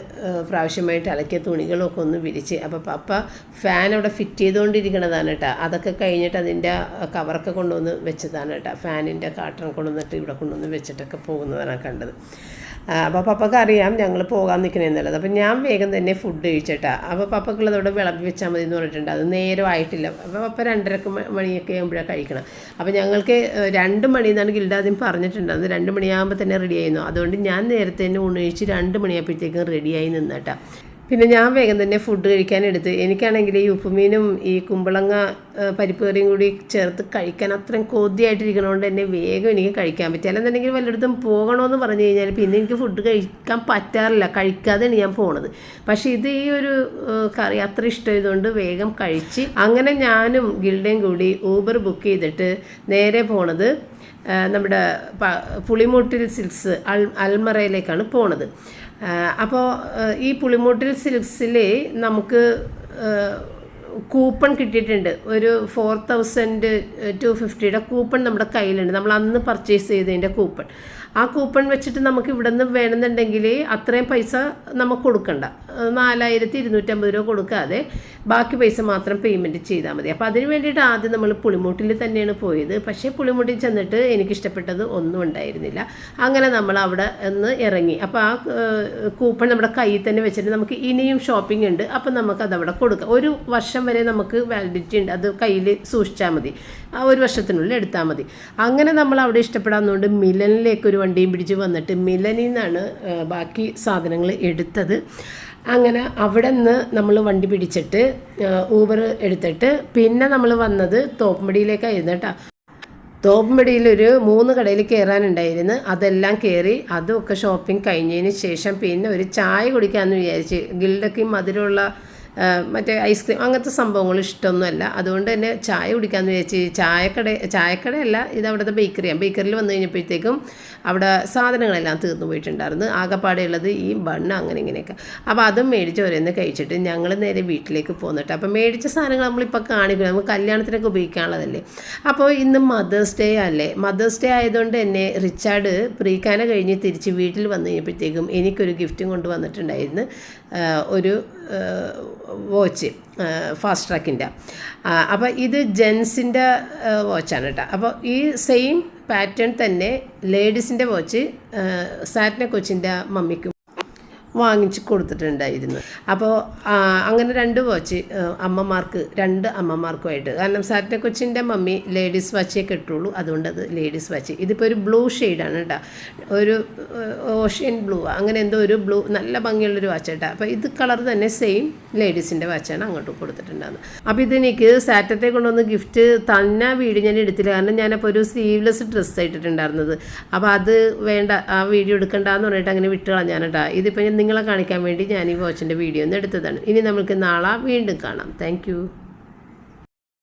പ്രാവശ്യമായിട്ട് അലക്കിയ തുണികളൊക്കെ ഒന്ന് വിരിച്ച്. അപ്പോൾ പപ്പ ഫാൻ അവിടെ ഫിറ്റ് ചെയ്തുകൊണ്ടിരിക്കണതാണ് കേട്ടോ. അതൊക്കെ കഴിഞ്ഞിട്ട് അതിൻ്റെ കവറൊക്കെ കൊണ്ടുവന്ന് വെച്ചതാണ് കേട്ടോ. ഫാനിൻ്റെ കാട്ടൺ കൊണ്ടുവന്നിട്ട് ഇവിടെ കൊണ്ടുവന്ന് വെച്ചിട്ടൊക്കെ പോകുന്നതാണ് കണ്ടത്. അപ്പോൾ പപ്പക്ക് അറിയാം ഞങ്ങൾ പോകാൻ നിൽക്കണമെന്നുള്ളത്. അപ്പോൾ ഞാൻ വേഗം തന്നെ ഫുഡ് കഴിച്ചിട്ടാണ്. അപ്പോൾ പപ്പക്കുള്ളത് അവിടെ വിളമ്പി വെച്ചാൽ മതി എന്ന് പറഞ്ഞിട്ടുണ്ട്. അത് നേരം ആയിട്ടില്ല. അപ്പോൾ പപ്പ 2:30 മണിയൊക്കെ ആകുമ്പോഴാണ് കഴിക്കണം. അപ്പോൾ ഞങ്ങൾക്ക് 2 മണിയെന്നാണ് ഗിൽഡ ആദ്യം പറഞ്ഞിട്ടുണ്ട്. അത് 2 മണിയാകുമ്പോൾ തന്നെ റെഡി ആയിരുന്നു. അതുകൊണ്ട് ഞാൻ നേരത്തെ തന്നെ ഊണ് കഴിച്ച് 2 മണിയാകുമ്പോഴത്തേക്കും റെഡിയായി നിന്നേട്ടാ. പിന്നെ ഞാൻ വേഗം തന്നെ ഫുഡ് കഴിക്കാനെടുത്ത്. എനിക്കാണെങ്കിൽ ഈ ഉപ്പുമീനും ഈ കുമ്പളങ്ങ പരിപ്പ് കറിയും കൂടി ചേർത്ത് കഴിക്കാൻ അത്രയും കൊതിയായിട്ടിരിക്കണതുകൊണ്ട് തന്നെ വേഗം എനിക്ക് കഴിക്കാൻ പറ്റി. അല്ലെന്നുണ്ടെങ്കിൽ വല്ലയിടത്തും പോകണമെന്ന് പറഞ്ഞു കഴിഞ്ഞാൽ പിന്നെ എനിക്ക് ഫുഡ് കഴിക്കാൻ പറ്റാറില്ല, കഴിക്കാതെയാണ് ഞാൻ പോണത്. പക്ഷേ ഇത് ഈ ഒരു കറി അത്ര ഇഷ്ടമായതുകൊണ്ട് വേഗം കഴിച്ച് അങ്ങനെ ഞാനും ഗിൽഡയും കൂടി ഊബർ ബുക്ക് ചെയ്തിട്ട് നേരെ പോണത് നമ്മുടെ പുളിമൂട്ടിൽ സിൽക്സ് അൽമറയിലേക്കാണ് പോണത്. അപ്പോൾ ഈ പുളിമൂട്ടിൽ സിൽക്സിൽ നമുക്ക് കൂപ്പൺ കിട്ടിയിട്ടുണ്ട്. ഒരു 4250 കൂപ്പൺ നമ്മുടെ കയ്യിലുണ്ട്. നമ്മൾ അന്ന് പർച്ചേസ് ചെയ്തതിൻ്റെ കൂപ്പൺ. ആ കൂപ്പൺ വെച്ചിട്ട് നമുക്ക് ഇവിടെ നിന്ന് വേണമെന്നുണ്ടെങ്കിൽ അത്രയും പൈസ നമുക്ക് കൊടുക്കണ്ട, 4250 രൂപ കൊടുക്കാതെ ബാക്കി പൈസ മാത്രം പേയ്മെൻറ്റ് ചെയ്താൽ മതി. അപ്പോൾ അതിന് വേണ്ടിയിട്ട് ആദ്യം നമ്മൾ പുളിമൂട്ടിൽ തന്നെയാണ് പോയത്. പക്ഷേ പുളിമൂട്ടിൽ ചെന്നിട്ട് എനിക്കിഷ്ടപ്പെട്ടത് ഒന്നും ഉണ്ടായിരുന്നില്ല. അങ്ങനെ നമ്മൾ അവിടെ നിന്ന് ഇറങ്ങി. അപ്പോൾ ആ കൂപ്പൺ നമ്മുടെ കയ്യിൽ തന്നെ വെച്ചിട്ട് നമുക്ക് ഇനിയും ഷോപ്പിംഗ് ഉണ്ട്, അപ്പോൾ നമുക്കത് അവിടെ കൊടുക്കാം. 1 വർഷം വരെ നമുക്ക് വാലിഡിറ്റി ഉണ്ട്, അത് കയ്യിൽ സൂക്ഷിച്ചാൽ മതി, ആ 1 വർഷത്തിനുള്ളിൽ എടുത്താൽ മതി. അങ്ങനെ നമ്മൾ അവിടെ ഇഷ്ടപ്പെടാവുന്നതുകൊണ്ട് മിലനിലേക്ക് ഒരു വണ്ടിയും പിടിച്ച് വന്നിട്ട് മിലനിൽ നിന്നാണ് ബാക്കി സാധനങ്ങൾ എടുത്തത്. അങ്ങനെ അവിടെ നിന്ന് നമ്മൾ വണ്ടി പിടിച്ചിട്ട് ഊബർ എടുത്തിട്ട് പിന്നെ നമ്മൾ വന്നത് തോപ്പുംപടിയിലേക്കായിരുന്നു കേട്ടോ. തോപ്പുംപടിയിലൊരു 3 കടയിൽ കയറാനുണ്ടായിരുന്നു. അതെല്ലാം കയറി അതൊക്കെ ഷോപ്പിംഗ് കഴിഞ്ഞതിന് ശേഷം പിന്നെ ഒരു ചായ കുടിക്കാമെന്ന് വിചാരിച്ച്. ഗിൽഡയ്ക്ക് മധുരമുള്ള മറ്റേ ഐസ്ക്രീം അങ്ങനത്തെ സംഭവങ്ങൾ ഇഷ്ടമൊന്നുമല്ല. അതുകൊണ്ട് തന്നെ ചായ കുടിക്കാമെന്ന് വിചാരിച്ച് ചായക്കടയല്ല, ഇത് അവിടുത്തെ ബേക്കറിയാണ്. ബേക്കറിയിൽ വന്നു കഴിഞ്ഞപ്പോഴത്തേക്കും അവിടെ സാധനങ്ങളെല്ലാം തീർന്നു പോയിട്ടുണ്ടായിരുന്നു. ആകെപ്പാടെയുള്ളത് ഈ ബണ്ണ് അങ്ങനെ ഇങ്ങനെയൊക്കെ. അപ്പോൾ അതും മേടിച്ച് ഓരോന്ന് കഴിച്ചിട്ട് ഞങ്ങൾ നേരെ വീട്ടിലേക്ക് പോന്നിട്ട്. അപ്പോൾ മേടിച്ച സാധനങ്ങൾ നമ്മളിപ്പോൾ കാണിക്കണം, നമുക്ക് കല്യാണത്തിനൊക്കെ ഉപയോഗിക്കാനുള്ളതല്ലേ. അപ്പോൾ ഇന്ന് മദേഴ്സ് ഡേ അല്ലേ. മദേഴ്സ് ഡേ ആയതുകൊണ്ട് തന്നെ റിച്ചാർഡ് പ്രീക്കാന കഴിഞ്ഞ് തിരിച്ച് വീട്ടിൽ വന്നു കഴിഞ്ഞപ്പോഴത്തേക്കും എനിക്കൊരു ഗിഫ്റ്റും കൊണ്ട് വന്നിട്ടുണ്ടായിരുന്നു. ഒരു വാച്ച് ഫാസ്റ്റ് ട്രാക്കിൻ്റെ. അപ്പോൾ ഇത് ജെൻസിൻ്റെ വാച്ചാണ് കേട്ടോ. അപ്പോൾ ഈ സെയിം പാറ്റേൺ തന്നെ ലേഡീസിൻ്റെ വാച്ച് സാറ്റ്ന കൊച്ചിൻ്റെ മമ്മിക്കും വാങ്ങിച്ച് കൊടുത്തിട്ടുണ്ടായിരുന്നു. അപ്പോൾ അങ്ങനെ 2 വാച്ച് അമ്മമാർക്ക്, 2 അമ്മമാർക്കുമായിട്ട്. കാരണം സാറ്റ്ന കൊച്ചിൻ്റെ മമ്മി ലേഡീസ് വാച്ചേ കിട്ടുള്ളൂ, അതുകൊണ്ട് അത് ലേഡീസ് വാച്ച്. ഇതിപ്പോൾ ഒരു ബ്ലൂ ഷെയ്ഡാണ് കേട്ടോ, ഒരു ഓഷ്യൻ ബ്ലൂ അങ്ങനെ എന്തോ ഒരു ബ്ലൂ, നല്ല ഭംഗിയുള്ളൊരു വാച്ച് കേട്ടോ. അപ്പോൾ ഇത് കളർ തന്നെ സെയിം ലേഡീസിൻ്റെ വാച്ചാണ് അങ്ങോട്ട് കൊടുത്തിട്ടുണ്ടാകുന്നത്. അപ്പോൾ ഇതെനിക്ക് സാറ്റർഡേ കൊണ്ടുവന്ന് ഗിഫ്റ്റ് തന്നെ വീഡിയോ ഞാൻ എടുത്തില്ല, കാരണം ഞാനപ്പോൾ ഒരു സ്ലീവ്ലെസ് ഡ്രസ്സ് ഇട്ടിട്ടുണ്ടായിരുന്നത്. അപ്പോൾ അത് വേണ്ട, ആ വീഡിയോ എടുക്കണ്ടെന്ന് പറഞ്ഞിട്ട് അങ്ങനെ വിട്ട് കളഞ്ഞാണ് കേട്ടോ. ഇതിപ്പോൾ നിങ്ങളെ കാണിക്കാൻ വേണ്ടി ഞാൻ ഈ വാച്ചിൻ്റെ വീഡിയോ ഒന്ന് എടുത്തതാണ്. ഇനി നമുക്ക് നാളെ വീണ്ടും കാണാം. താങ്ക്